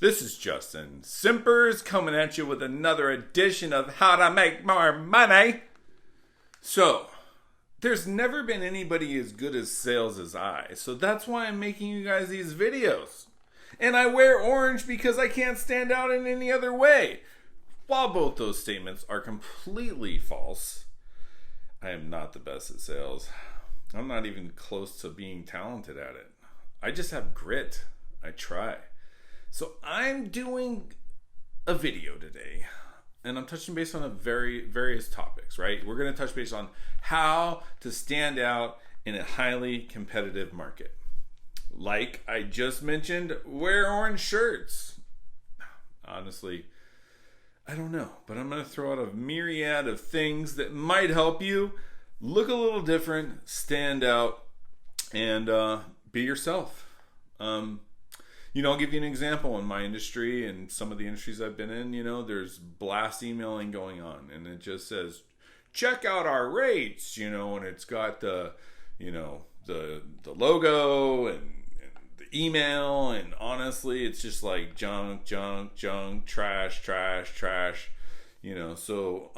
This is Justin Simpers coming at you with another edition of How to Make More Money. So, there's never been anybody as good at sales as I. So that's why I'm making you guys these videos. And I wear orange because I can't stand out in any other way. While both those statements are completely false, I am not the best at sales. I'm not even close to being talented at it. I just have grit. I try. So I'm doing a video today, and I'm touching base on various topics, right? We're going to touch base on how to stand out in a highly competitive market. Like I just mentioned, wear orange shirts. Honestly, I don't know, but I'm going to throw out a myriad of things that might help you look a little different, stand out, and be yourself. I'll give you an example in my industry and some of the industries I've been in. There's blast emailing going on, and it just says, check out our rates, and it's got the logo and the email, and honestly, it's just like junk, trash. So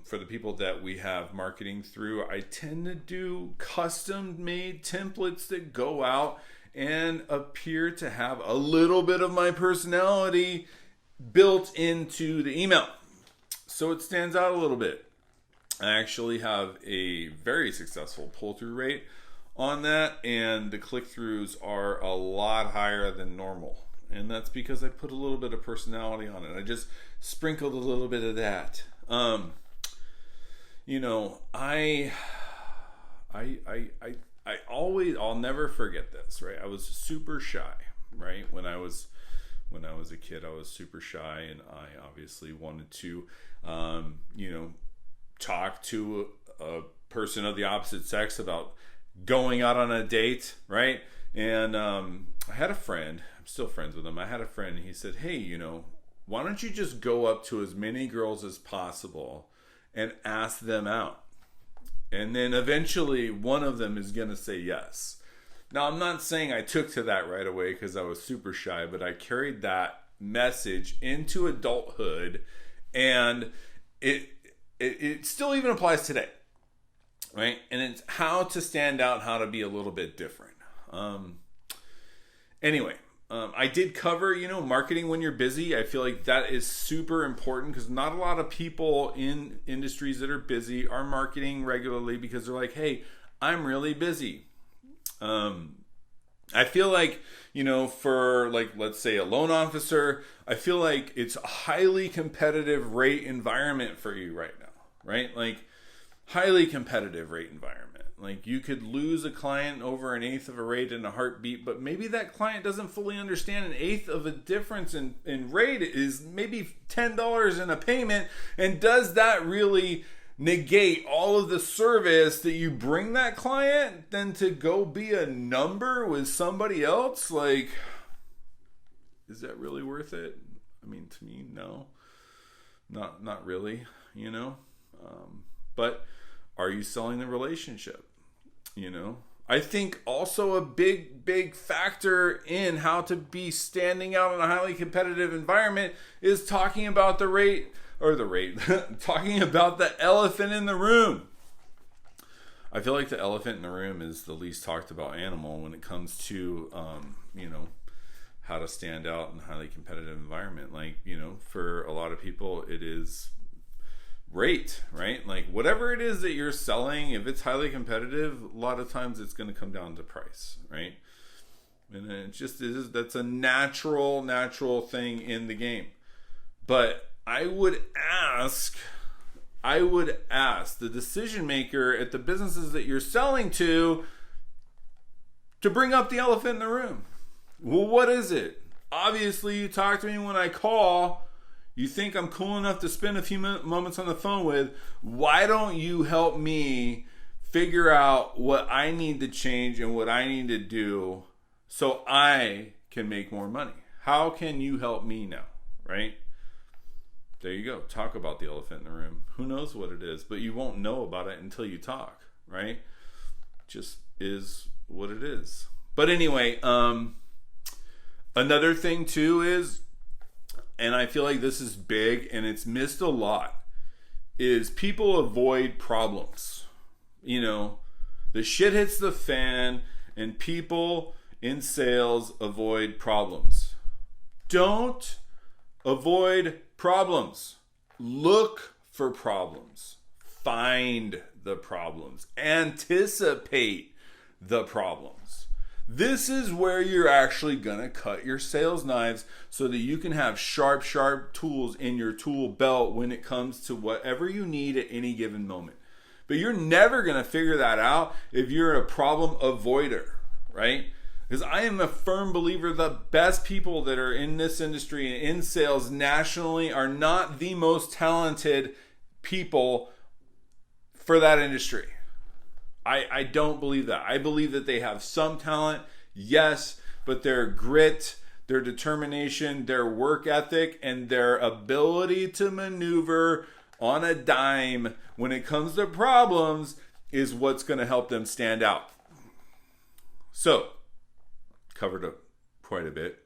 for the people that we have marketing through, I tend to do custom-made templates that go out and appear to have a little bit of my personality built into the email. So it stands out a little bit. I actually have a very successful pull-through rate on that, and the click-throughs are a lot higher than normal. And that's because I put a little bit of personality on it. I just sprinkled a little bit of that. I'll never forget this, right? I was super shy, right? When I was a kid, I was super shy, and I obviously wanted to, talk to a person of the opposite sex about going out on a date, right? And I had a friend, I'm still friends with him. I had a friend, and he said, hey, why don't you just go up to as many girls as possible and ask them out? And then eventually one of them is going to say yes. Now, I'm not saying I took to that right away because I was super shy, but I carried that message into adulthood, and it still even applies today, right? And it's how to stand out, how to be a little bit different. I did cover, marketing when you're busy. I feel like that is super important because not a lot of people in industries that are busy are marketing regularly because they're like, hey, I'm really busy. I feel like, for let's say a loan officer, I feel like it's a highly competitive rate environment for you right now, right? Like highly competitive rate environment. Like you could lose a client over an eighth of a rate in a heartbeat, but maybe that client doesn't fully understand an eighth of a difference in rate is maybe $10 in a payment. And does that really negate all of the service that you bring that client then to go be a number with somebody else? Like, is that really worth it? I mean, to me, no, not really, but are you selling the relationship? I think also a big factor in how to be standing out in a highly competitive environment is talking about talking about the elephant in the room. I feel like the elephant in the room is the least talked about animal when it comes to, how to stand out in a highly competitive environment. Like, for a lot of people, it is rate, right? Like whatever it is that you're selling, if it's highly competitive, a lot of times it's going to come down to price, right? And it just is, that's a natural thing in the game. But I would ask the decision maker at the businesses that you're selling to bring up the elephant in the room. Well, what is it? Obviously, you talk to me when I call. You think I'm cool enough to spend a few moments on the phone with. Why don't you help me figure out what I need to change and what I need to do so I can make more money? How can you help me now, right? There you go. Talk about the elephant in the room. Who knows what it is, but you won't know about it until you talk, right? Just is what it is. But anyway, another thing too is and I feel like this is big and it's missed a lot, is people avoid problems. You know, the shit hits the fan and people in sales avoid problems. Don't avoid problems. Look for problems. Find the problems. Anticipate the problems. This is where you're actually going to cut your sales knives so that you can have sharp, sharp tools in your tool belt when it comes to whatever you need at any given moment. But you're never going to figure that out if you're a problem avoider, right? Because I am a firm believer the best people that are in this industry and in sales nationally are not the most talented people for that industry. I don't believe that. I believe that they have some talent, yes, but their grit, their determination, their work ethic, and their ability to maneuver on a dime when it comes to problems is what's going to help them stand out. So, covered up quite a bit,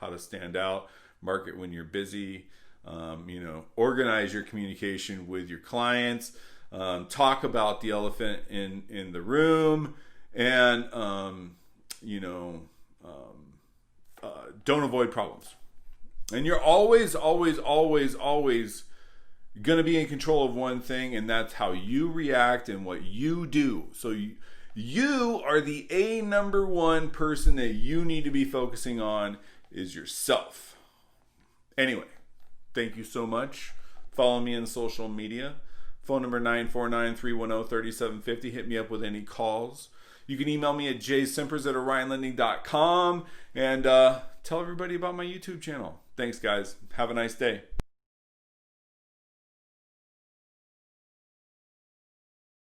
how to stand out, market when you're busy, organize your communication with your clients, talk about the elephant in the room, and don't avoid problems. And you're always going to be in control of one thing, and that's how you react and what you do. So you are the number one person that you need to be focusing on is yourself. Anyway, thank you so much. Follow me on social media. Phone number 949-310-3750. Hit me up with any calls. You can email me at jsimpers@orionlending.com and tell everybody about my YouTube channel. Thanks, guys. Have a nice day.